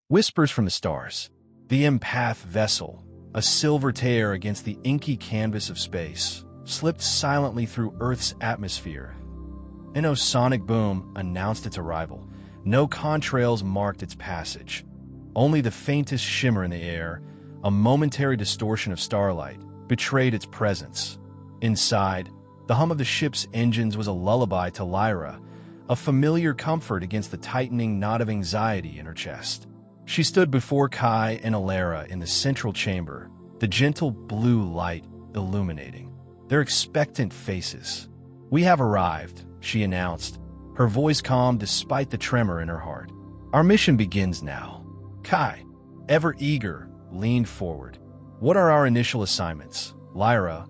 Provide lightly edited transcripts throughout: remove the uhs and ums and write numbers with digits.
Whispers from the stars. The empath vessel, a silver tear against the inky canvas of space, slipped silently through Earth's atmosphere. An sonic boom announced its arrival. No contrails marked its passage. Only the faintest shimmer in the air, a momentary distortion of starlight, betrayed its presence. Inside, the hum of the ship's engines was a lullaby to Lyra, a familiar comfort against the tightening knot of anxiety in her chest. She stood before Kai and Alara in the central chamber, the gentle blue light illuminating their expectant faces. "We have arrived," she announced, her voice calm despite the tremor in her heart. "Our mission begins now." Kai, ever eager, leaned forward. "What are our initial assignments?" "Lyra,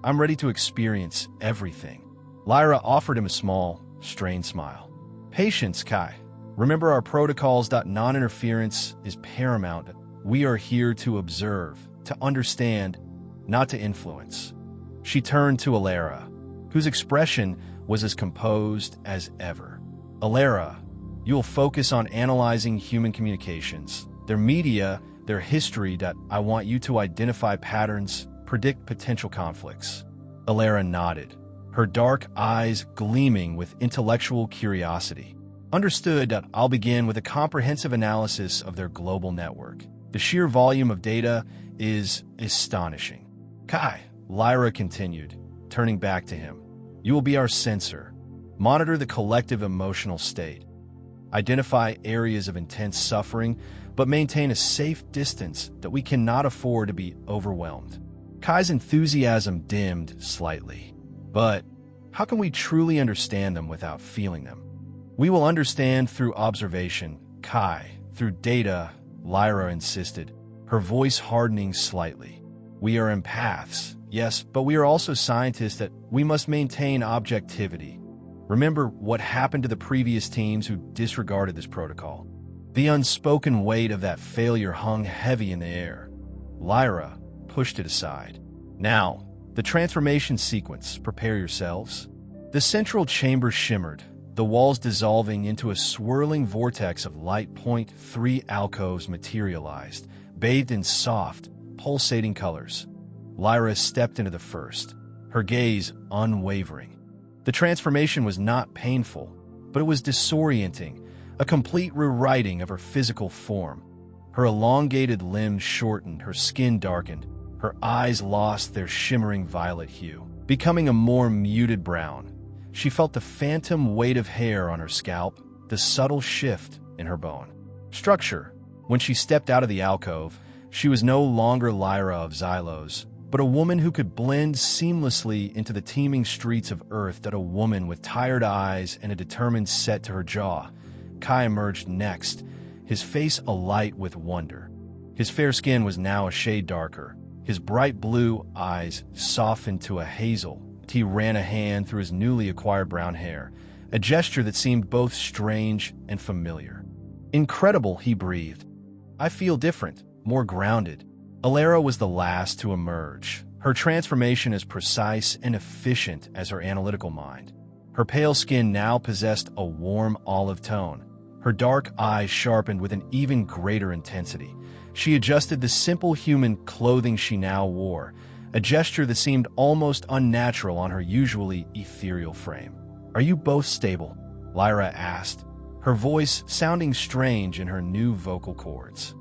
I'm ready to experience everything." Lyra offered him a small, strained smile. "Patience, Kai. Remember our protocols. Non-interference is paramount. We are here to observe, to understand, not to influence." She turned to Alara, whose expression was as composed as ever. "Alara, you'll focus on analyzing human communications, their media, their history. I want you to identify patterns, predict potential conflicts." Alara nodded, her dark eyes gleaming with intellectual curiosity. "Understood. I'll begin with a comprehensive analysis of their global network. The sheer volume of data is astonishing." "Kai," Lyra continued, turning back to him, "you will be our sensor. Monitor the collective emotional state. Identify areas of intense suffering, but maintain a safe distance that we cannot afford to be overwhelmed." Kai's enthusiasm dimmed slightly. "But how can we truly understand them without feeling them?" "We will understand through observation, Kai, through data," Lyra insisted, her voice hardening slightly. "We are empaths, yes, but we are also scientists. That we must maintain objectivity. Remember what happened to the previous teams who disregarded this protocol." The unspoken weight of that failure hung heavy in the air. Lyra pushed it aside. "Now, the transformation sequence. Prepare yourselves." The central chamber shimmered, the walls dissolving into a swirling vortex of light. 3 alcoves materialized, bathed in soft, pulsating colors. Lyra stepped into the first, her gaze unwavering. The transformation was not painful, but it was disorienting, a complete rewriting of her physical form. Her elongated limbs shortened, her skin darkened, her eyes lost their shimmering violet hue, becoming a more muted brown. She felt the phantom weight of hair on her scalp, the subtle shift in her bone structure. When she stepped out of the alcove, she was no longer Lyra of Xylos, but a woman who could blend seamlessly into the teeming streets of Earth. A woman with tired eyes and a determined set to her jaw. Kai emerged next, his face alight with wonder. His fair skin was now a shade darker, his bright blue eyes softened to a hazel. He ran a hand through his newly acquired brown hair, a gesture that seemed both strange and familiar. "Incredible," he breathed. "I feel different, more grounded." Alara was the last to emerge, her transformation as precise and efficient as her analytical mind. Her pale skin now possessed a warm olive tone, her dark eyes sharpened with an even greater intensity. She adjusted the simple human clothing she now wore, a gesture that seemed almost unnatural on her usually ethereal frame. "Are you both stable?" Lyra asked, her voice sounding strange in her new vocal cords.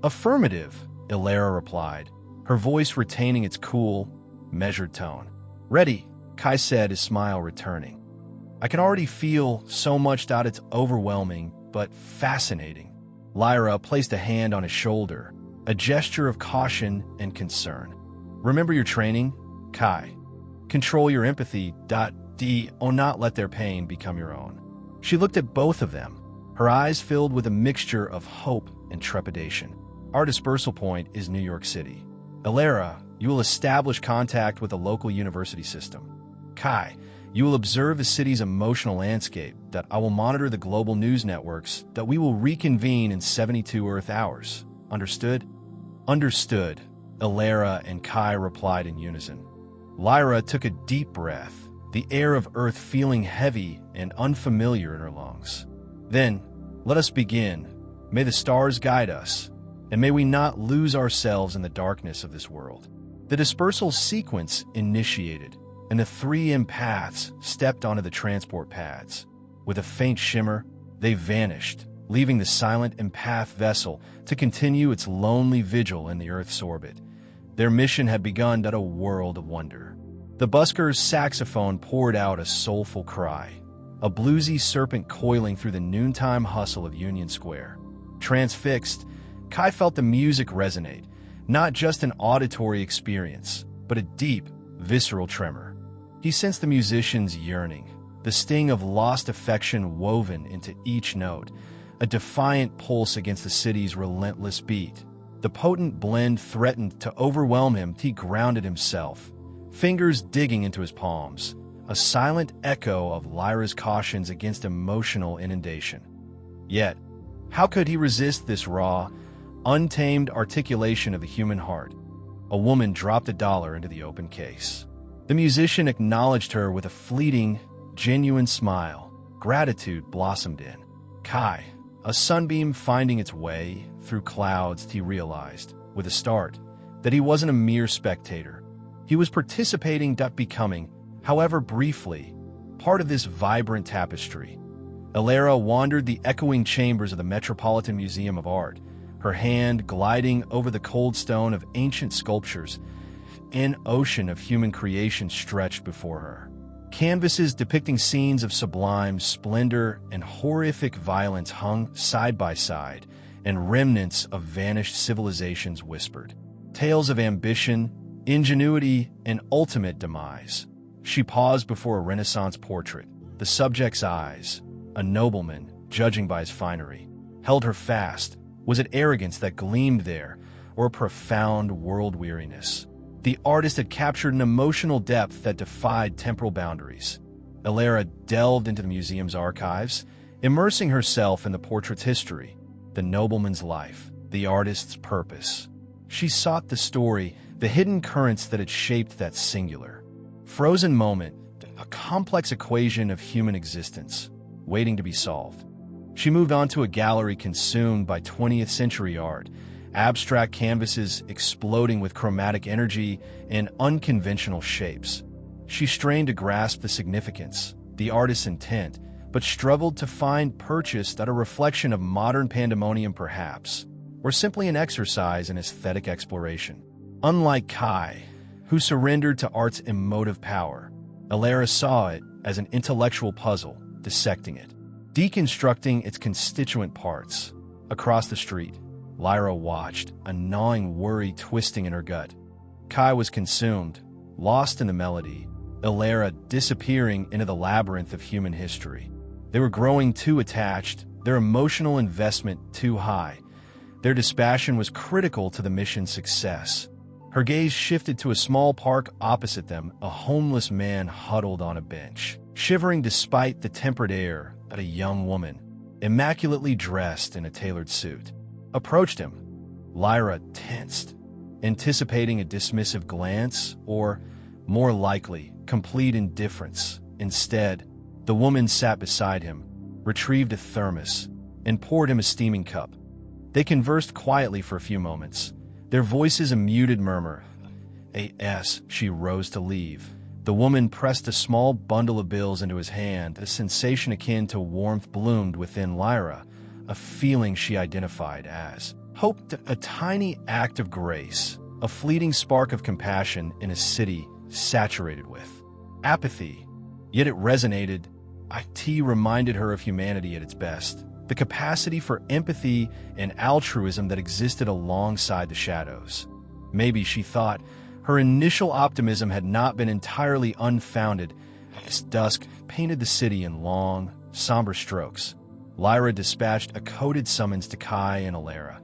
"Affirmative," Alara replied, her voice retaining its cool, measured tone. "Ready," Kai said, his smile returning. "I can already feel so much. It's overwhelming, but fascinating." Lyra placed a hand on his shoulder, a gesture of caution and concern. "Remember your training, Kai. Control your empathy. Not let their pain become your own." She looked at both of them, her eyes filled with a mixture of hope and trepidation. "Our dispersal point is New York City. Alara, you will establish contact with the local university system. Kai, you will observe the city's emotional landscape. I will monitor the global news networks. We will reconvene in 72 Earth hours. Understood?" "Understood," Alara and Kai replied in unison. Lyra took a deep breath, the air of Earth feeling heavy and unfamiliar in her lungs. "Then, let us begin." May the stars guide us, and may we not lose ourselves in the darkness of this world. The dispersal sequence initiated, and the three empaths stepped onto the transport pads. With a faint shimmer, they vanished, leaving the silent empath vessel to continue its lonely vigil in the Earth's orbit. Their mission had begun at a world of wonder. The busker's saxophone poured out a soulful cry, a bluesy serpent coiling through the noontime hustle of Union Square. Transfixed, Kai felt the music resonate, not just an auditory experience, but a deep, visceral tremor. He sensed the musician's yearning, the sting of lost affection woven into each note, a defiant pulse against the city's relentless beat. The potent blend threatened to overwhelm him. He grounded himself, fingers digging into his palms, a silent echo of Lyra's cautions against emotional inundation. Yet, how could he resist this raw, untamed articulation of the human heart? A woman dropped $1 into the open case. The musician acknowledged her with a fleeting, genuine smile. Gratitude blossomed in Kai, a sunbeam finding its way through clouds. He realized, with a start, that he wasn't a mere spectator. He was participating, becoming, however briefly, part of this vibrant tapestry. Elara wandered the echoing chambers of the Metropolitan Museum of Art, her hand gliding over the cold stone of ancient sculptures. An ocean of human creation stretched before her. Canvases depicting scenes of sublime splendor and horrific violence hung side by side, and remnants of vanished civilizations whispered. Tales of ambition, ingenuity, and ultimate demise. She paused before a Renaissance portrait. The subject's eyes, a nobleman judging by his finery, held her fast. Was it arrogance that gleamed there, or a profound world-weariness? The artist had captured an emotional depth that defied temporal boundaries. Elara delved into the museum's archives, immersing herself in the portrait's history, the nobleman's life, the artist's purpose. She sought the story, the hidden currents that had shaped that singular, frozen moment, a complex equation of human existence, waiting to be solved. She moved on to a gallery consumed by 20th century art, abstract canvases exploding with chromatic energy and unconventional shapes. She strained to grasp the significance, the artist's intent, but struggled to find purchase that a reflection of modern pandemonium perhaps, or simply an exercise in aesthetic exploration. Unlike Kai, who surrendered to art's emotive power, Elara saw it as an intellectual puzzle, dissecting it, deconstructing its constituent parts. Across the street, Lyra watched, a gnawing worry twisting in her gut. Kai was consumed, lost in the melody, Elara disappearing into the labyrinth of human history. They were growing too attached, their emotional investment too high. Their dispassion was critical to the mission's success. Her gaze shifted to a small park opposite them. A homeless man huddled on a bench, shivering despite the tempered air. But a young woman, immaculately dressed in a tailored suit, approached him. Lyra tensed, anticipating a dismissive glance or, more likely, complete indifference. Instead, the woman sat beside him, retrieved a thermos, and poured him a steaming cup. They conversed quietly for a few moments, their voices a muted murmur. She rose to leave. The woman pressed a small bundle of bills into his hand. A sensation akin to warmth bloomed within Lyra, a feeling she identified as hope, a tiny act of grace, a fleeting spark of compassion in a city saturated with apathy. Yet it resonated. IT reminded her of humanity at its best, the capacity for empathy and altruism that existed alongside the shadows. Maybe, she thought, her initial optimism had not been entirely unfounded. As dusk painted the city in long, somber strokes, Lyra dispatched a coded summons to Kai and Elara,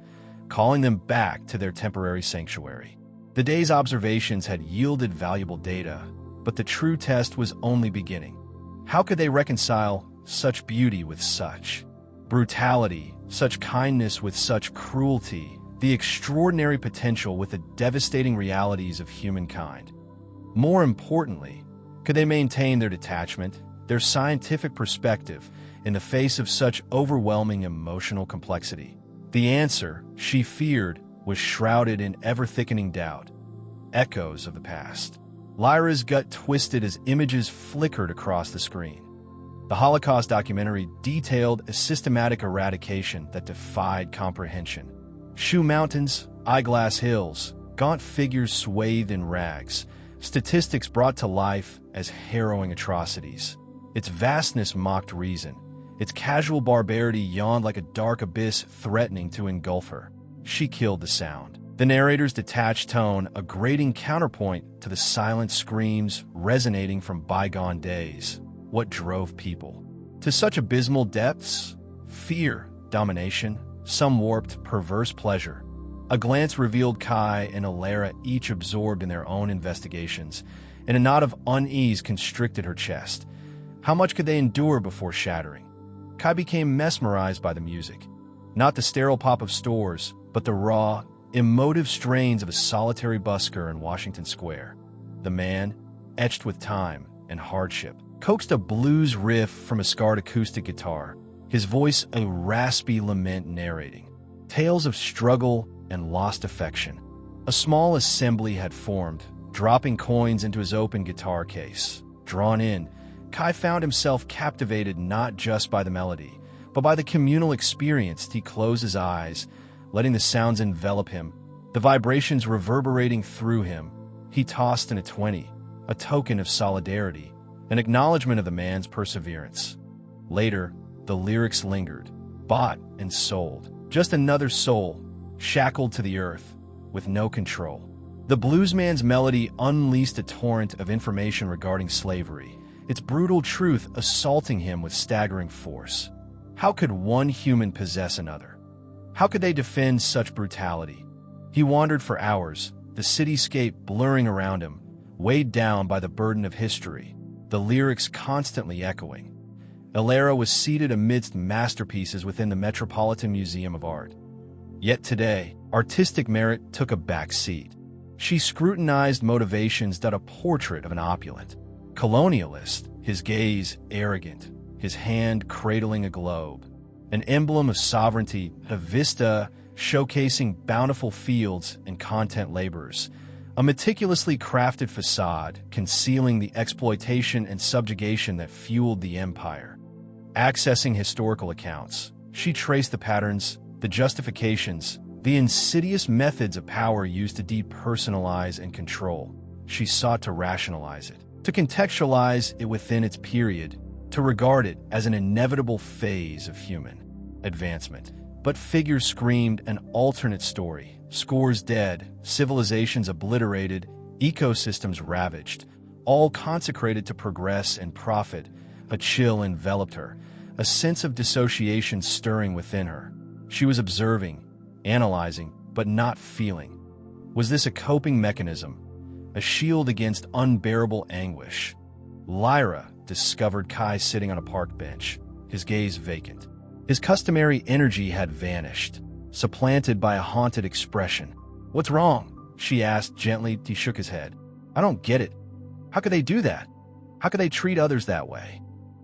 calling them back to their temporary sanctuary. The day's observations had yielded valuable data, but the true test was only beginning. How could they reconcile such beauty with such brutality, such kindness with such cruelty, the extraordinary potential with the devastating realities of humankind? More importantly, could they maintain their detachment, their scientific perspective, in the face of such overwhelming emotional complexity? The answer, she feared, was shrouded in ever-thickening doubt. Echoes of the past. Lyra's gut twisted as images flickered across the screen. The Holocaust documentary detailed a systematic eradication that defied comprehension. Shoe mountains, eyeglass hills, gaunt figures swathed in rags, statistics brought to life as harrowing atrocities. Its vastness mocked reason. Its casual barbarity yawned like a dark abyss threatening to engulf her. She killed the sound. The narrator's detached tone, a grating counterpoint to the silent screams resonating from bygone days. What drove people to such abysmal depths? Fear, domination, some warped, perverse pleasure. A glance revealed Kai and Alara each absorbed in their own investigations, and a knot of unease constricted her chest. How much could they endure before shattering? Kai became mesmerized by the music. Not the sterile pop of stores, but the raw, emotive strains of a solitary busker in Washington Square. The man, etched with time and hardship, coaxed a blues riff from a scarred acoustic guitar, his voice a raspy lament narrating tales of struggle and lost affection. A small assembly had formed, dropping coins into his open guitar case. Drawn in, Kai found himself captivated not just by the melody, but by the communal experience. He closed his eyes, letting the sounds envelop him, the vibrations reverberating through him. He tossed in a 20, a token of solidarity, an acknowledgement of the man's perseverance. Later, the lyrics lingered, bought and sold. Just another soul, shackled to the earth, with no control. The bluesman's melody unleashed a torrent of information regarding slavery, its brutal truth assaulting him with staggering force. How could one human possess another? How could they defend such brutality? He wandered for hours, the cityscape blurring around him, weighed down by the burden of history, the lyrics constantly echoing. Alara was seated amidst masterpieces within the Metropolitan Museum of Art. Yet today, artistic merit took a back seat. She scrutinized motivations that a portrait of an opulent colonialist, his gaze arrogant, his hand cradling a globe, an emblem of sovereignty, a vista showcasing bountiful fields and content laborers, a meticulously crafted facade concealing the exploitation and subjugation that fueled the empire. Accessing historical accounts, she traced the patterns, the justifications, the insidious methods of power used to depersonalize and control. She sought to rationalize it, to contextualize it within its period, to regard it as an inevitable phase of human advancement. But figures screamed an alternate story. Scores dead, civilizations obliterated, ecosystems ravaged, all consecrated to progress and profit. A chill enveloped her, a sense of dissociation stirring within her. She was observing, analyzing, but not feeling. Was this a coping mechanism, a shield against unbearable anguish? Lyra discovered Kai sitting on a park bench, his gaze vacant. His customary energy had vanished, supplanted by a haunted expression. "What's wrong?" she asked gently. He shook his head. "I don't get it. How could they do that? How could they treat others that way?"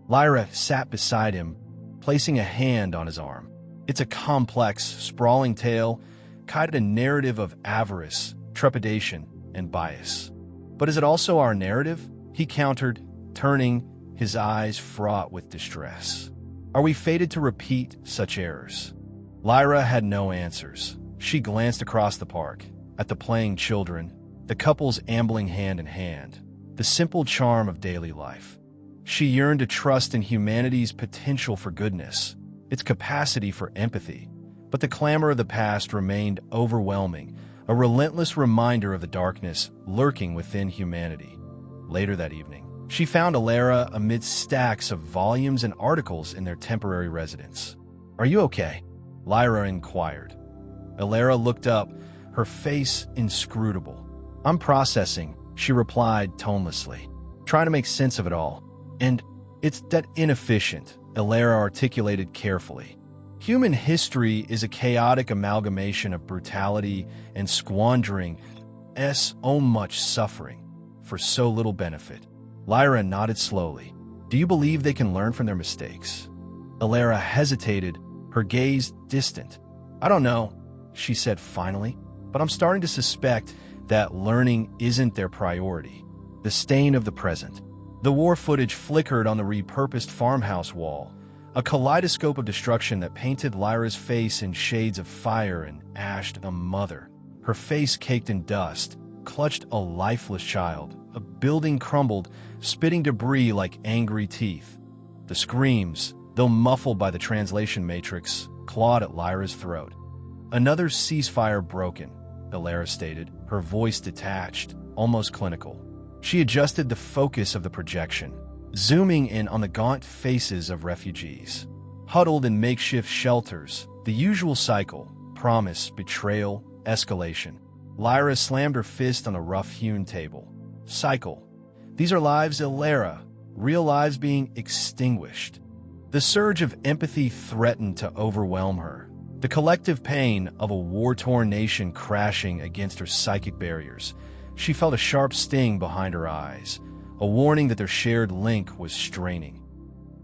Lyra sat beside him, placing a hand on his arm. It's a complex, sprawling tale, guided a narrative of avarice, trepidation, and bias. "But is it also our narrative?" he countered, turning, his eyes fraught with distress. "Are we fated to repeat such errors?" Lyra had no answers. She glanced across the park, at the playing children, the couples ambling hand in hand, the simple charm of daily life. She yearned to trust in humanity's potential for goodness, its capacity for empathy. But the clamor of the past remained overwhelming, a relentless reminder of the darkness lurking within humanity. Later that evening, she found Alara amidst stacks of volumes and articles in their temporary residence. "Are you okay?" Lyra inquired. Alara looked up, her face inscrutable. "I'm processing," she replied tonelessly, "trying to make sense of it all. And it's that inefficient," Alara articulated carefully. "Human history is a chaotic amalgamation of brutality and squandering so much suffering for so little benefit." Lyra nodded slowly. "Do you believe they can learn from their mistakes?" Alara hesitated, her gaze distant. "I don't know," she said finally, "but I'm starting to suspect that learning isn't their priority." The stain of the present. The war footage flickered on the repurposed farmhouse wall, a kaleidoscope of destruction that painted Lyra's face in shades of fire and ash. A mother, her face caked in dust, clutched a lifeless child. A building crumbled, spitting debris like angry teeth. The screams, though muffled by the translation matrix, clawed at Lyra's throat. "Another ceasefire broken," Alara stated, her voice detached, almost clinical. She adjusted the focus of the projection, zooming in on the gaunt faces of refugees. Huddled in makeshift shelters, the usual cycle: promise, betrayal, escalation. Lyra slammed her fist on the rough-hewn table. Cycle. These are lives, Alara, real lives being extinguished. The surge of empathy threatened to overwhelm her, the collective pain of a war-torn nation crashing against her psychic barriers. She felt a sharp sting behind her eyes, a warning that their shared link was straining.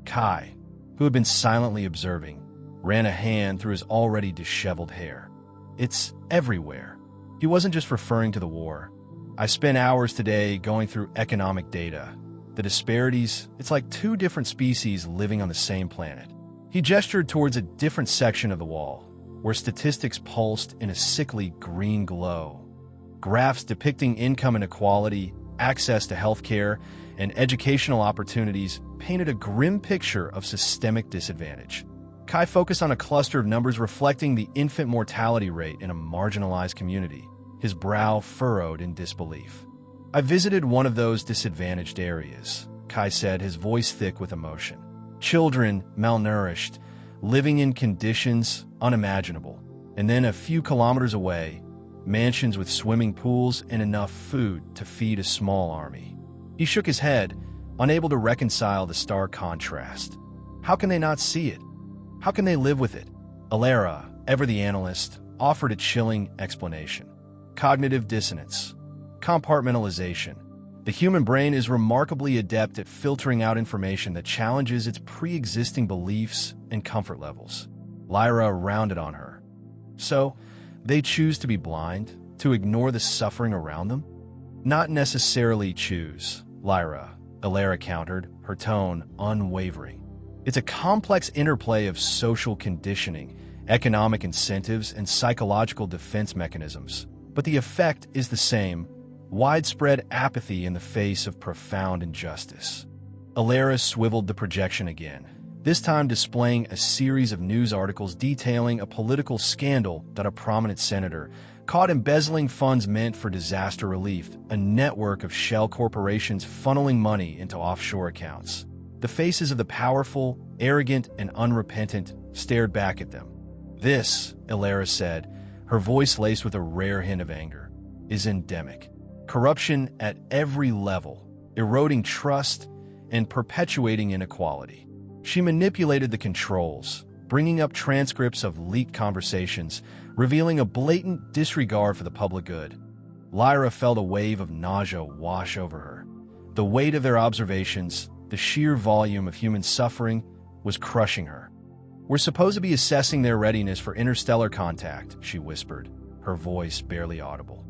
Kai, who had been silently observing, ran a hand through his already disheveled hair. "It's everywhere." He wasn't just referring to the war. "I spent hours today going through economic data. The disparities, it's like two different species living on the same planet." He gestured towards a different section of the wall, where statistics pulsed in a sickly green glow. Graphs depicting income inequality, access to healthcare, and educational opportunities painted a grim picture of systemic disadvantage. Kai focused on a cluster of numbers reflecting the infant mortality rate in a marginalized community, his brow furrowed in disbelief. "I visited one of those disadvantaged areas," Kai said, his voice thick with emotion. "Children, malnourished, living in conditions unimaginable. And then a few kilometers away, mansions with swimming pools and enough food to feed a small army." He shook his head, unable to reconcile the stark contrast. How can they not see it? How can they live with it? Alara, ever the analyst, offered a chilling explanation. Cognitive dissonance. Compartmentalization. The human brain is remarkably adept at filtering out information that challenges its pre-existing beliefs and comfort levels. Lyra rounded on her. "So, they choose to be blind, to ignore the suffering around them?" "Not necessarily choose, Lyra," Alara countered, her tone unwavering. "It's a complex interplay of social conditioning, economic incentives, and psychological defense mechanisms. But the effect is the same: widespread apathy in the face of profound injustice." Alara swiveled the projection again, this time displaying a series of news articles detailing a political scandal that a prominent senator, caught embezzling funds meant for disaster relief, a network of shell corporations funneling money into offshore accounts. The faces of the powerful, arrogant, and unrepentant stared back at them. "This," Alara said, her voice laced with a rare hint of anger, "is endemic. Corruption at every level, eroding trust and perpetuating inequality." She manipulated the controls, bringing up transcripts of leaked conversations, revealing a blatant disregard for the public good. Lyra felt a wave of nausea wash over her. The weight of their observations, the sheer volume of human suffering, was crushing her. "We're supposed to be assessing their readiness for interstellar contact," she whispered, her voice barely audible.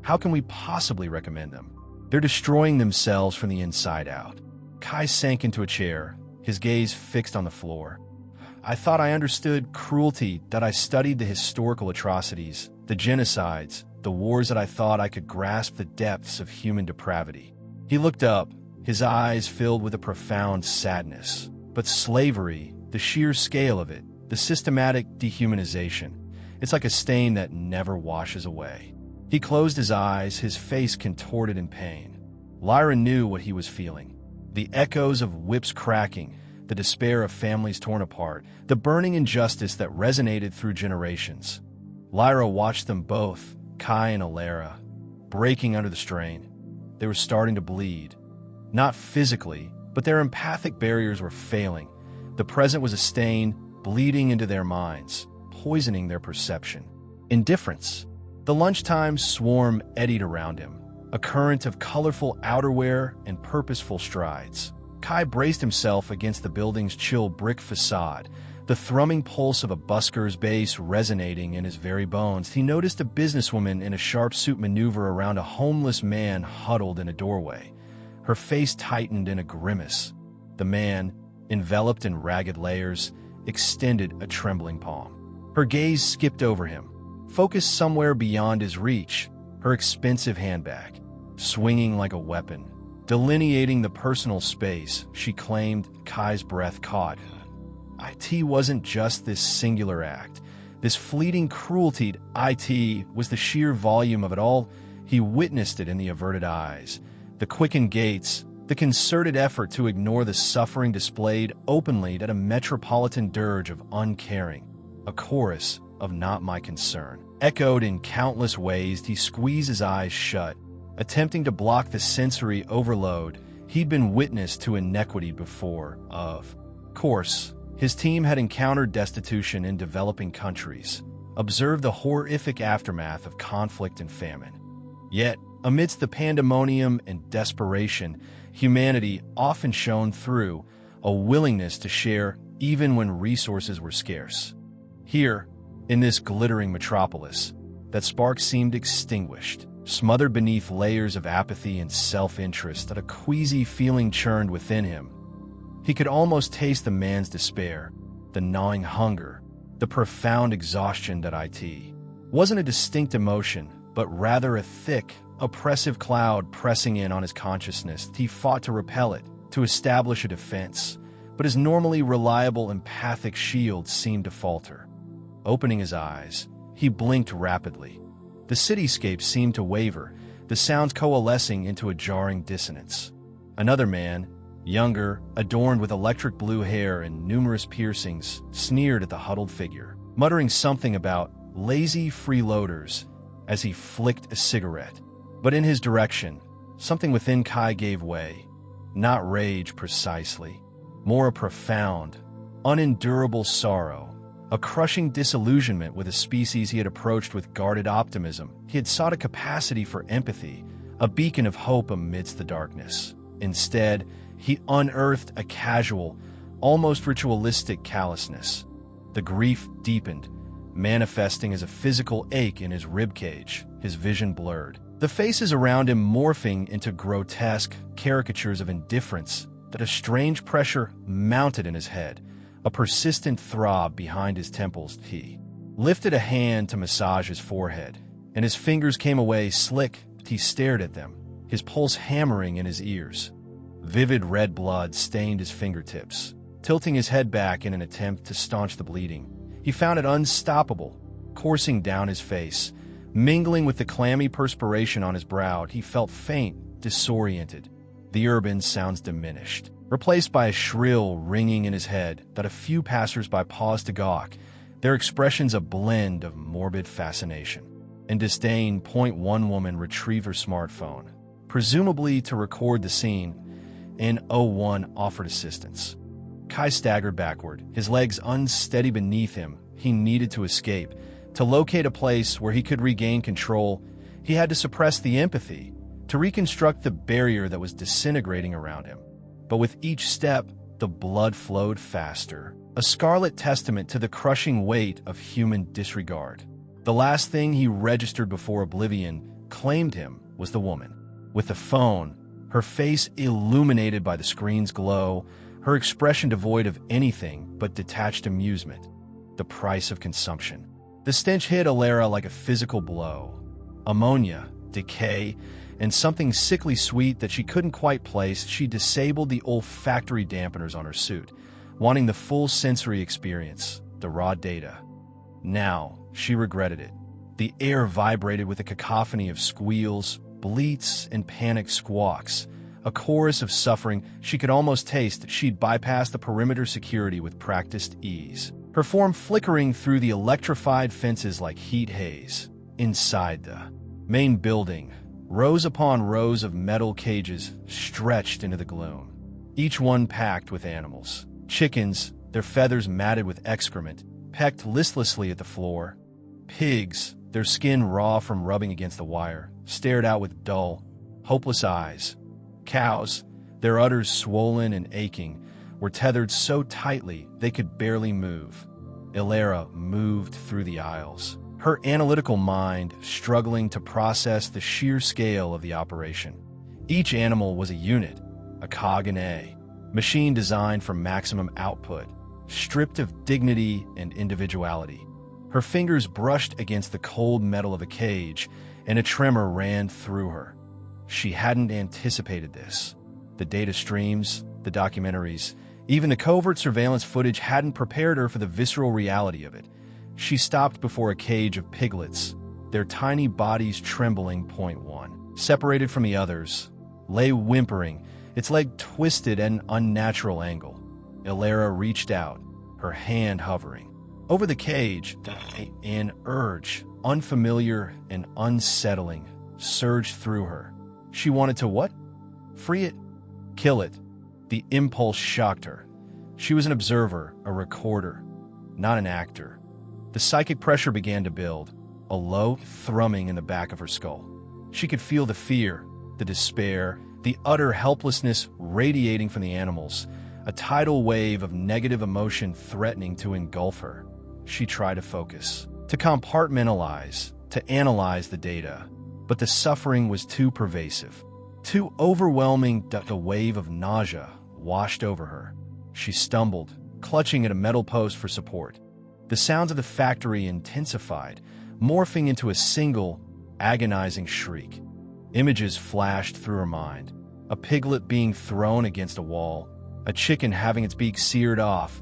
"How can we possibly recommend them? They're destroying themselves from the inside out." Kai sank into a chair, his gaze fixed on the floor. "I thought I understood cruelty, that I studied the historical atrocities, the genocides, the wars, that I thought I could grasp the depths of human depravity." He looked up, his eyes filled with a profound sadness. "But slavery, the sheer scale of it, the systematic dehumanization, it's like a stain that never washes away." He closed his eyes, his face contorted in pain. Lyra knew what he was feeling. The echoes of whips cracking, the despair of families torn apart, the burning injustice that resonated through generations. Lyra watched them both, Kai and Alara, breaking under the strain. They were starting to bleed. Not physically, but their empathic barriers were failing. The present was a stain, bleeding into their minds, poisoning their perception. Indifference. The lunchtime swarm eddied around him, a current of colorful outerwear and purposeful strides. Kai braced himself against the building's chill brick facade, the thrumming pulse of a busker's bass resonating in his very bones. He noticed a businesswoman in a sharp suit maneuver around a homeless man huddled in a doorway. Her face tightened in a grimace. The man, enveloped in ragged layers, extended a trembling palm. Her gaze skipped over him, focused somewhere beyond his reach, her expensive handbag, swinging like a weapon, delineating the personal space. She claimed. Kai's breath caught. It wasn't just this singular act, this fleeting cruelty. It was the sheer volume of it all. He witnessed it in the averted eyes, the quickened gaits, the concerted effort to ignore the suffering displayed openly at a metropolitan dirge of uncaring. A chorus of "not my concern" echoed in countless ways. He squeezed his eyes shut, attempting to block the sensory overload. He'd been witness to inequity before. Of course, his team had encountered destitution in developing countries, observed the horrific aftermath of conflict and famine. Yet, amidst the pandemonium and desperation, humanity often shone through, a willingness to share even when resources were scarce. Here, in this glittering metropolis, that spark seemed extinguished, smothered beneath layers of apathy and self-interest. That a queasy feeling churned within him. He could almost taste the man's despair, the gnawing hunger, the profound exhaustion. That it wasn't a distinct emotion, but rather a thick, oppressive cloud pressing in on his consciousness. He fought to repel it, to establish a defense, but his normally reliable empathic shield seemed to falter. Opening his eyes, he blinked rapidly. The cityscape seemed to waver, the sounds coalescing into a jarring dissonance. Another man, younger, adorned with electric blue hair and numerous piercings, sneered at the huddled figure, muttering something about lazy freeloaders as he flicked a cigarette. But in his direction, something within Kai gave way. Not rage precisely, more a profound, unendurable sorrow, a crushing disillusionment with a species he had approached with guarded optimism. He had sought a capacity for empathy, a beacon of hope amidst the darkness. Instead, he unearthed a casual, almost ritualistic callousness. The grief deepened, manifesting as a physical ache in his ribcage, his vision blurred. The faces around him morphing into grotesque caricatures of indifference. That a strange pressure mounted in his head, a persistent throb behind his temples. He lifted a hand to massage his forehead, and his fingers came away slick. He stared at them, his pulse hammering in his ears. Vivid red blood stained his fingertips. Tilting his head back in an attempt to staunch the bleeding, he found it unstoppable, coursing down his face, mingling with the clammy perspiration on his brow. He felt faint, disoriented. The urban sounds diminished, replaced by a shrill ringing in his head. That a few passers-by paused to gawk, their expressions a blend of morbid fascination and disdain. One woman retrieved her smartphone, presumably to record the scene, and one offered assistance. Kai staggered backward, his legs unsteady beneath him. He needed to escape. To locate a place where he could regain control, he had to suppress the empathy, to reconstruct the barrier that was disintegrating around him. But with each step, the blood flowed faster, a scarlet testament to the crushing weight of human disregard. The last thing he registered before oblivion claimed him was the woman. With the phone, her face illuminated by the screen's glow, her expression devoid of anything but detached amusement. The price of consumption. The stench hit Alara like a physical blow. Ammonia, decay, and something sickly sweet that she couldn't quite place. She disabled the olfactory dampeners on her suit, wanting the full sensory experience, the raw data. Now, she regretted it. The air vibrated with a cacophony of squeals, bleats, and panicked squawks, a chorus of suffering she could almost taste. She'd bypassed the perimeter security with practiced ease, her form flickering through the electrified fences like heat haze. Inside the main building, rows upon rows of metal cages stretched into the gloom, each one packed with animals. Chickens, their feathers matted with excrement, pecked listlessly at the floor. Pigs, their skin raw from rubbing against the wire, stared out with dull, hopeless eyes. Cows, their udders swollen and aching, were were tethered so tightly they could barely move. Illyra moved through the aisles, her analytical mind struggling to process the sheer scale of the operation. Each animal was a unit, a cog in A, machine designed for maximum output, stripped of dignity and individuality. Her fingers brushed against the cold metal of a cage, and a tremor ran through her. She hadn't anticipated this. The data streams, the documentaries, even the covert surveillance footage hadn't prepared her for the visceral reality of it. She stopped before a cage of piglets, their tiny bodies trembling. Point one, separated from the others, lay whimpering, its leg twisted at an unnatural angle. Illyra reached out, her hand hovering. Over the cage, an urge, unfamiliar and unsettling, surged through her. She wanted to what? Free it? Kill it. The impulse shocked her. She was an observer, a recorder, not an actor. The psychic pressure began to build, a low thrumming in the back of her skull. She could feel the fear, the despair, the utter helplessness radiating from the animals, a tidal wave of negative emotion threatening to engulf her. She tried to focus, to compartmentalize, to analyze the data, but the suffering was too pervasive, too overwhelming. A wave of nausea washed over her. She stumbled, clutching at a metal post for support. The sounds of the factory intensified, morphing into a single, agonizing shriek. Images flashed through her mind. A piglet being thrown against a wall, a chicken having its beak seared off,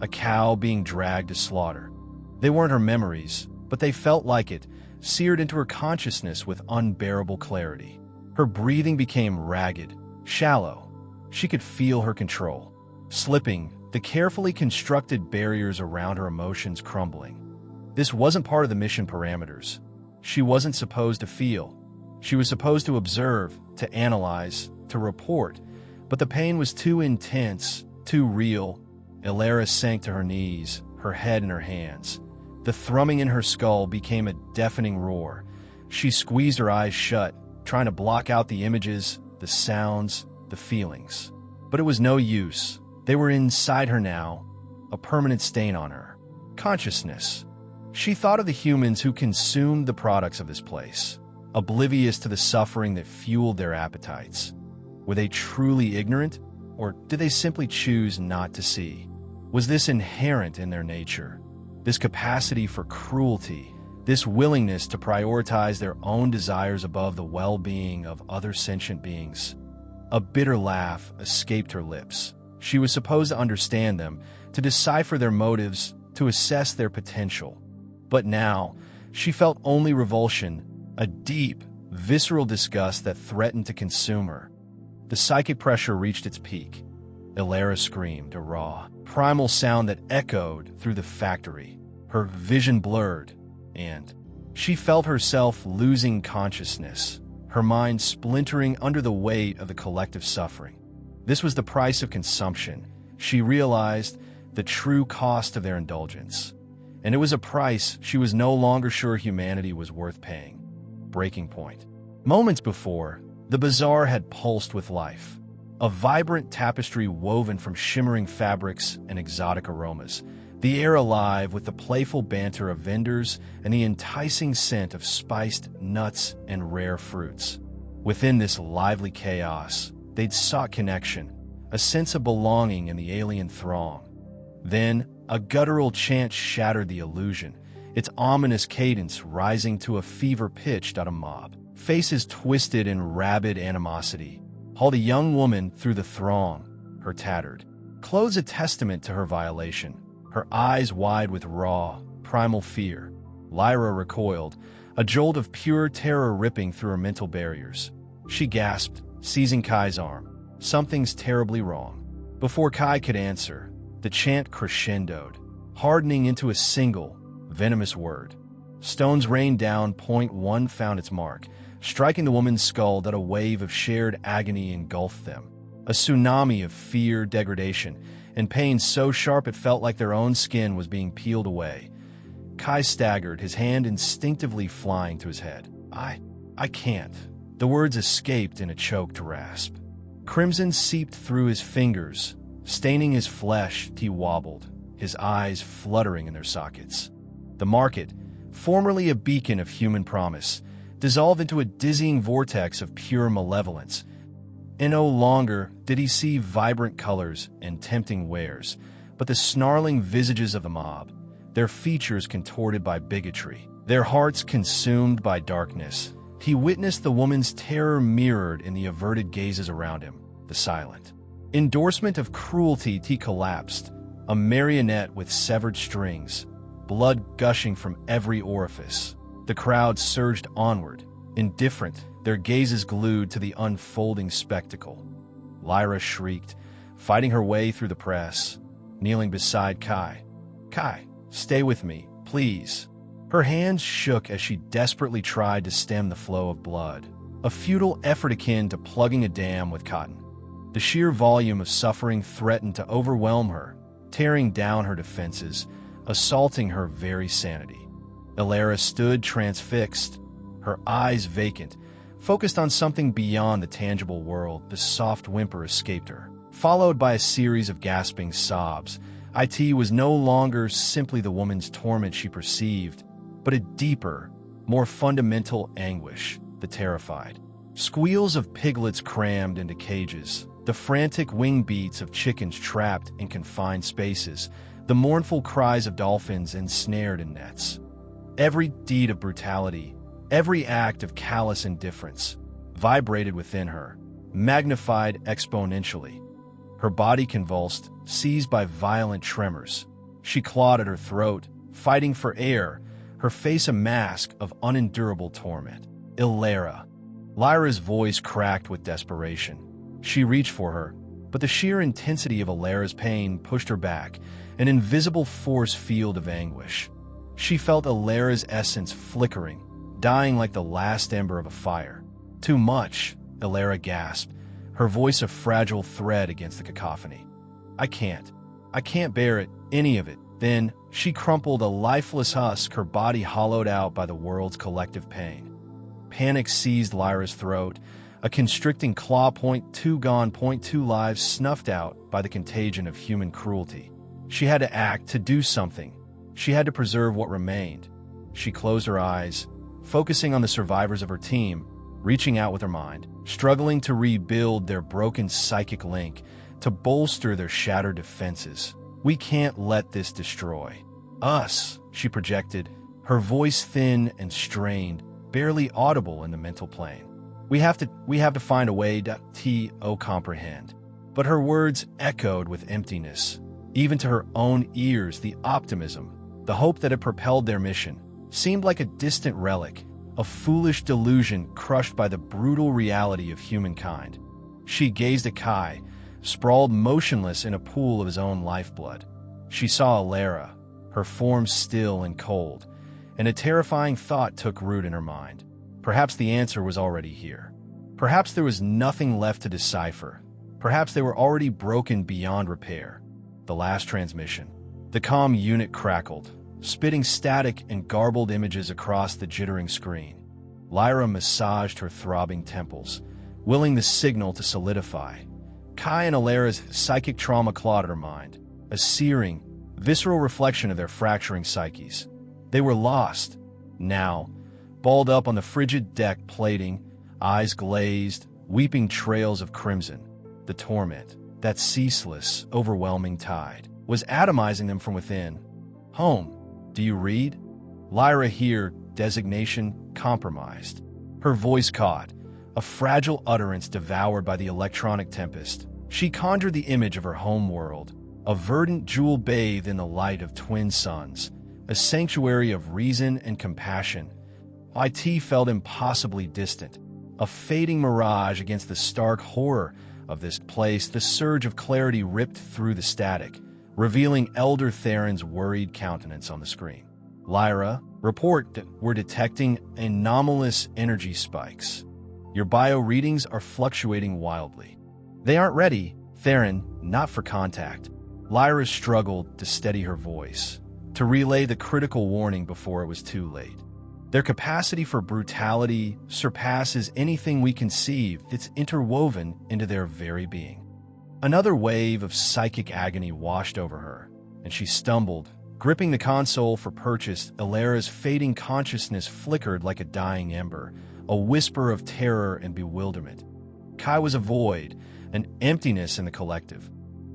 a cow being dragged to slaughter. They weren't her memories, but they felt like it, seared into her consciousness with unbearable clarity. Her breathing became ragged, shallow. She could feel her control slipping, the carefully constructed barriers around her emotions crumbling. This wasn't part of the mission parameters. She wasn't supposed to feel. She was supposed to observe, to analyze, to report. But the pain was too intense, too real. Illyra sank to her knees, her head in her hands. The thrumming in her skull became a deafening roar. She squeezed her eyes shut, trying to block out the images, the sounds, the feelings. But it was no use. They were inside her now, a permanent stain on her. Consciousness. She thought of the humans who consumed the products of this place, oblivious to the suffering that fueled their appetites. Were they truly ignorant, or did they simply choose not to see? Was this inherent in their nature? This capacity for cruelty, this willingness to prioritize their own desires above the well-being of other sentient beings? A bitter laugh escaped her lips. She was supposed to understand them, to decipher their motives, to assess their potential. But now, she felt only revulsion, a deep, visceral disgust that threatened to consume her. The psychic pressure reached its peak. Illyra screamed, a raw, primal sound that echoed through the factory. Her vision blurred, and she felt herself losing consciousness, her mind splintering under the weight of the collective suffering. This was the price of consumption. She realized the true cost of their indulgence. And it was a price she was no longer sure humanity was worth paying. Breaking point. Moments before, the bazaar had pulsed with life. A vibrant tapestry woven from shimmering fabrics and exotic aromas. The air alive with the playful banter of vendors and the enticing scent of spiced nuts and rare fruits. Within this lively chaos, they'd sought connection, a sense of belonging in the alien throng. Then, a guttural chant shattered the illusion, its ominous cadence rising to a fever pitch at a mob. Faces twisted in rabid animosity, hauled a young woman through the throng, her tattered clothes a testament to her violation, her eyes wide with raw, primal fear. Lyra recoiled, a jolt of pure terror ripping through her mental barriers. She gasped, seizing Kai's arm. Something's terribly wrong. Before Kai could answer, the chant crescendoed, hardening into a single, venomous word. Stones rained down. Point one found its mark, striking the woman's skull that a wave of shared agony engulfed them. A tsunami of fear, degradation, and pain so sharp it felt like their own skin was being peeled away. Kai staggered, his hand instinctively flying to his head. I can't. The words escaped in a choked rasp. Crimson seeped through his fingers, Staining his flesh, he wobbled, his eyes fluttering in their sockets. The market, formerly a beacon of human promise, dissolved into a dizzying vortex of pure malevolence. And no longer did he see vibrant colors and tempting wares, but the snarling visages of the mob, their features contorted by bigotry, their hearts consumed by darkness. He witnessed the woman's terror mirrored in the averted gazes around him, the silent endorsement of cruelty. He collapsed, a marionette with severed strings, blood gushing from every orifice. The crowd surged onward, indifferent, their gazes glued to the unfolding spectacle. Lyra shrieked, fighting her way through the press, kneeling beside Kai. "Kai, stay with me, please." Her hands shook as she desperately tried to stem the flow of blood, a futile effort akin to plugging a dam with cotton. The sheer volume of suffering threatened to overwhelm her, tearing down her defenses, assaulting her very sanity. Elara stood transfixed, her eyes vacant, focused on something beyond the tangible world. The soft whimper escaped her, followed by a series of gasping sobs. It was no longer simply the woman's torment she perceived, but a deeper, more fundamental anguish, the terrified. Squeals of piglets crammed into cages, the frantic wing beats of chickens trapped in confined spaces, the mournful cries of dolphins ensnared in nets. Every deed of brutality, every act of callous indifference, vibrated within her, magnified exponentially. Her body convulsed, seized by violent tremors. She clawed at her throat, fighting for air, her face a mask of unendurable torment. "Elara." Lyra's voice cracked with desperation. She reached for her, but the sheer intensity of Elara's pain pushed her back, an invisible force field of anguish. She felt Elara's essence flickering, dying like the last ember of a fire. "Too much," Elara gasped, her voice a fragile thread against the cacophony. I can't bear it, any of it." Then she crumpled a lifeless husk, her body hollowed out by the world's collective pain. Panic seized Lyra's throat, a constricting claw. .2 gone, .2 lives snuffed out by the contagion of human cruelty. She had to act, to do something. She had to preserve what remained. She closed her eyes, focusing on the survivors of her team, reaching out with her mind, struggling to rebuild their broken psychic link, to bolster their shattered defenses. "We can't let this destroy us," she projected, her voice thin and strained, barely audible in the mental plane. We have to find a way to comprehend." But her words echoed with emptiness. Even to her own ears, the optimism, the hope that had propelled their mission, seemed like a distant relic, a foolish delusion crushed by the brutal reality of humankind. She gazed at Kai, sprawled motionless in a pool of his own lifeblood. She saw Elara, her form still and cold, and a terrifying thought took root in her mind. Perhaps the answer was already here. Perhaps there was nothing left to decipher. Perhaps they were already broken beyond repair. The last transmission. The comm unit crackled, spitting static and garbled images across the jittering screen. Lyra massaged her throbbing temples, willing the signal to solidify. Kai and Elara's psychic trauma clawed at her mind, a searing, visceral reflection of their fracturing psyches. They were lost. Now, balled up on the frigid deck plating, eyes glazed, weeping trails of crimson. The torment, that ceaseless, overwhelming tide, was atomizing them from within. "Home, do you read?" Lyra here, designation compromised. Her voice caught, a fragile utterance devoured by the electronic tempest. She conjured the image of her home world, a verdant jewel bathed in the light of twin suns, a sanctuary of reason and compassion. It felt impossibly distant, a fading mirage against the stark horror of this place. The surge of clarity ripped through the static, revealing Elder Theron's worried countenance on the screen. "Lyra, report that we're detecting anomalous energy spikes. Your bio readings are fluctuating wildly." "They aren't ready, Theron, not for contact." Lyra struggled to steady her voice, to relay the critical warning before it was too late. "Their capacity for brutality surpasses anything we conceive. It's interwoven into their very being." Another wave of psychic agony washed over her, and she stumbled. Gripping the console for purchase, Illyra's fading consciousness flickered like a dying ember, a whisper of terror and bewilderment. Kai was a void, an emptiness in the collective.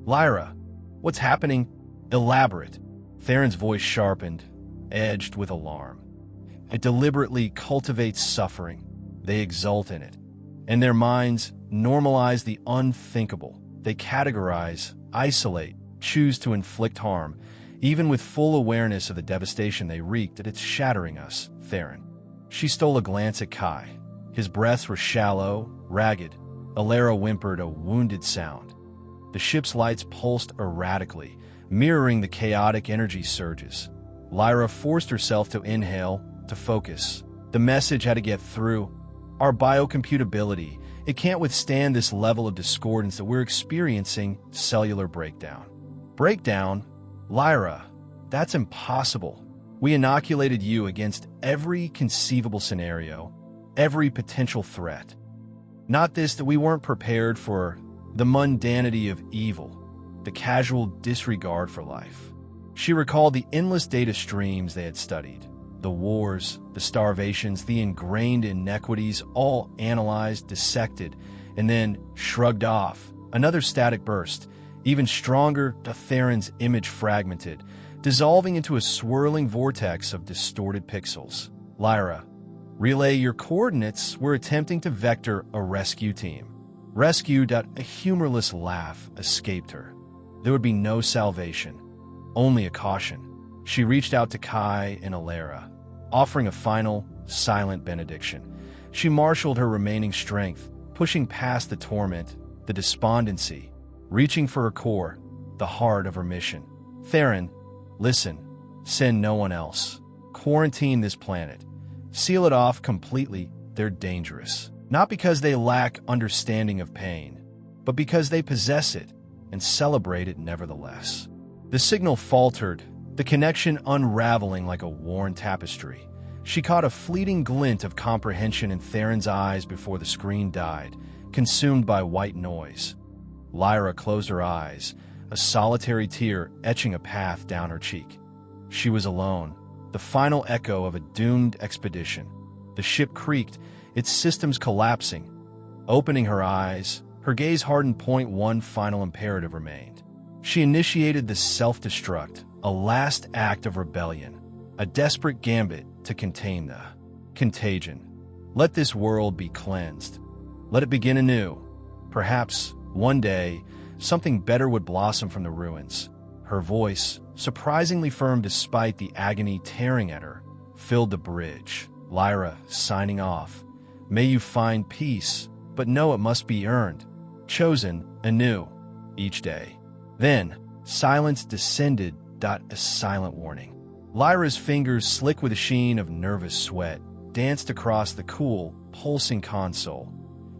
Lyra, what's happening? Elaborate. Theron's voice sharpened, edged with alarm. It deliberately cultivates suffering. They exult in it. And their minds normalize the unthinkable. They categorize, isolate, choose to inflict harm, even with full awareness of the devastation they wreaked that it's shattering us, Theron. She stole a glance at Kai. His breaths were shallow, ragged. Illyra whimpered a wounded sound. The ship's lights pulsed erratically, mirroring the chaotic energy surges. Lyra forced herself to inhale, to focus. The message had to get through. Our biocomputability, it can't withstand this level of discordance that we're experiencing. Cellular breakdown. Breakdown? Lyra, that's impossible. We inoculated you against every conceivable scenario, every potential threat. Not this that we weren't prepared for the mundanity of evil, the casual disregard for life. She recalled the endless data streams they had studied, the wars, the starvations, the ingrained inequities, all analyzed, dissected, and then shrugged off. Another static burst. Even stronger, Theron's image fragmented, dissolving into a swirling vortex of distorted pixels. Lyra, relay your coordinates. We're attempting to vector a rescue team. Rescue. A humorless laugh escaped her. There would be no salvation, only a caution. She reached out to Kai and Illyra, offering a final, silent benediction. She marshaled her remaining strength, pushing past the torment, the despondency, reaching for her core, the heart of her mission. Theron, listen. Send no one else. Quarantine this planet. Seal it off completely. They're dangerous. Not because they lack understanding of pain, but because they possess it and celebrate it nevertheless. The signal faltered, the connection unraveling like a worn tapestry. She caught a fleeting glint of comprehension in Theron's eyes before the screen died, consumed by white noise. Lyra closed her eyes, a solitary tear etching a path down her cheek. She was alone, the final echo of a doomed expedition. The ship creaked, its systems collapsing. Opening her eyes, her gaze hardened. One final imperative remained. She initiated the self-destruct, a last act of rebellion, a desperate gambit to contain the contagion. Let this world be cleansed. Let it begin anew. Perhaps, one day, something better would blossom from the ruins. Her voice, surprisingly firm despite the agony tearing at her, filled the bridge. Lyra, signing off. May you find peace, but know it must be earned, chosen anew, each day. Then, silence descended. A silent warning. Lyra's fingers, slick with a sheen of nervous sweat, danced across the cool, pulsing console.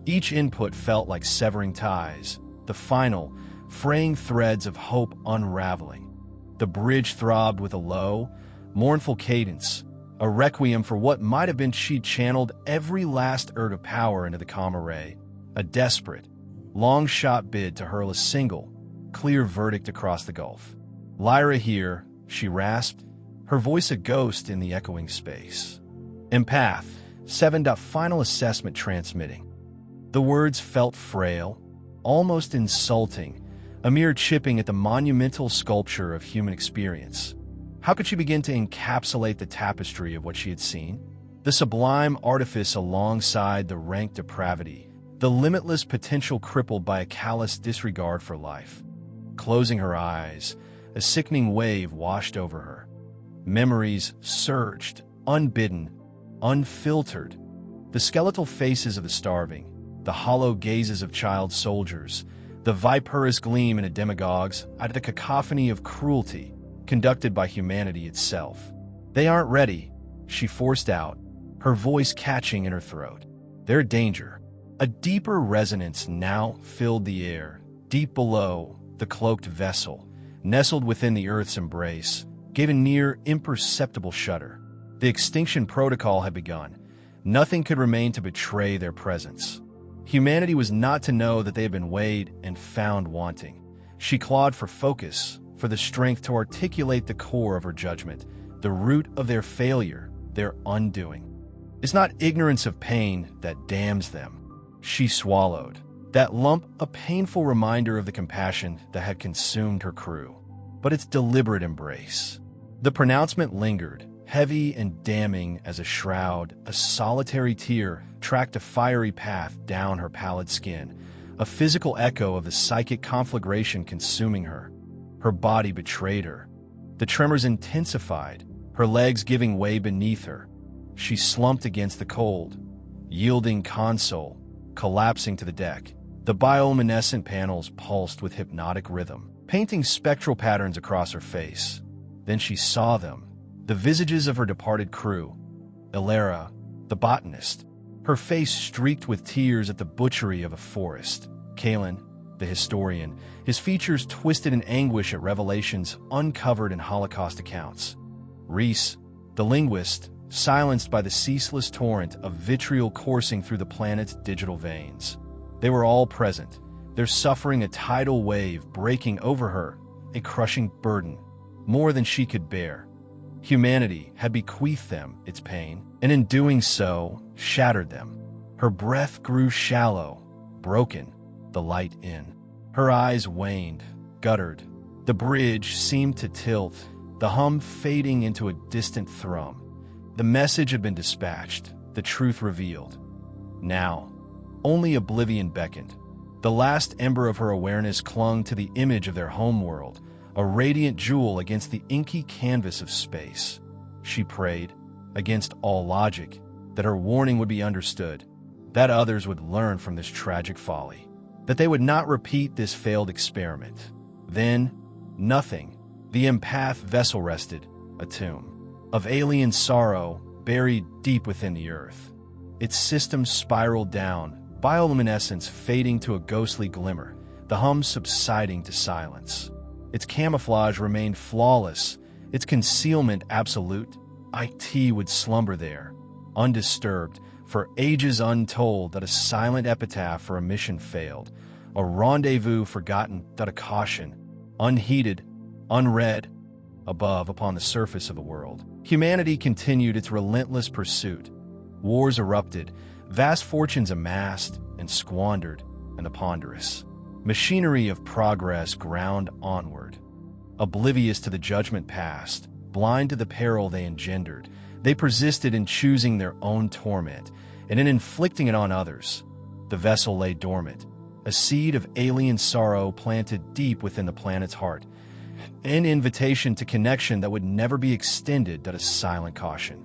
Each input felt like severing ties, the final, fraying threads of hope unraveling. The bridge throbbed with a low, mournful cadence, a requiem for what might have been. She channeled every last urge of power into the comm array, a desperate, long-shot bid to hurl a single, clear verdict across the gulf. Lyra here, she rasped, her voice a ghost in the echoing space. Empath, 7. Final assessment transmitting. The words felt frail, almost insulting, a mere chipping at the monumental sculpture of human experience. How could she begin to encapsulate the tapestry of what she had seen? The sublime artifice alongside the rank depravity, the limitless potential crippled by a callous disregard for life. Closing her eyes, a sickening wave washed over her. Memories surged, unbidden, unfiltered. The skeletal faces of the starving, the hollow gazes of child soldiers, the viperous gleam in a demagogue's out of the cacophony of cruelty conducted by humanity itself. They aren't ready, she forced out, her voice catching in her throat. Their danger. A deeper resonance now filled the air, deep below the cloaked vessel. Nestled within the Earth's embrace, gave a near imperceptible shudder. The extinction protocol had begun. Nothing could remain to betray their presence. Humanity was not to know that they had been weighed and found wanting. She clawed for focus, for the strength to articulate the core of her judgment, the root of their failure, their undoing. It's not ignorance of pain that damns them. She swallowed. That lump, a painful reminder of the compassion that had consumed her crew. But its deliberate embrace. The pronouncement lingered, heavy and damning as a shroud. A solitary tear tracked a fiery path down her pallid skin, a physical echo of the psychic conflagration consuming her. Her body betrayed her. The tremors intensified, her legs giving way beneath her. She slumped against the cold, yielding console, collapsing to the deck. The bioluminescent panels pulsed with hypnotic rhythm, painting spectral patterns across her face. Then she saw them, the visages of her departed crew. Ilera, the botanist, her face streaked with tears at the butchery of a forest. Kalen, the historian, his features twisted in anguish at revelations uncovered in Holocaust accounts. Reese, the linguist, silenced by the ceaseless torrent of vitriol coursing through the planet's digital veins. They were all present, their suffering a tidal wave breaking over her, a crushing burden, more than she could bear. Humanity had bequeathed them its pain, and in doing so, shattered them. Her breath grew shallow, broken, the light in. Her eyes waned, guttered. The bridge seemed to tilt, the hum fading into a distant thrum. The message had been dispatched, the truth revealed. Now, only oblivion beckoned. The last ember of her awareness clung to the image of their homeworld, a radiant jewel against the inky canvas of space. She prayed, against all logic, that her warning would be understood, that others would learn from this tragic folly, that they would not repeat this failed experiment. Then, nothing. The empath vessel rested, a tomb, of alien sorrow buried deep within the earth. Its system spiraled down, bioluminescence fading to a ghostly glimmer, the hum subsiding to silence. Its camouflage remained flawless, its concealment absolute. IT would slumber there, undisturbed, for ages untold that a silent epitaph for a mission failed, a rendezvous forgotten that a caution, unheeded, unread, above upon the surface of the world. Humanity continued its relentless pursuit. Wars erupted, vast fortunes amassed and squandered, and the ponderous machinery of progress ground onward. Oblivious to the judgment past, blind to the peril they engendered, they persisted in choosing their own torment and in inflicting it on others. The vessel lay dormant, a seed of alien sorrow planted deep within the planet's heart, an invitation to connection that would never be extended but a silent caution.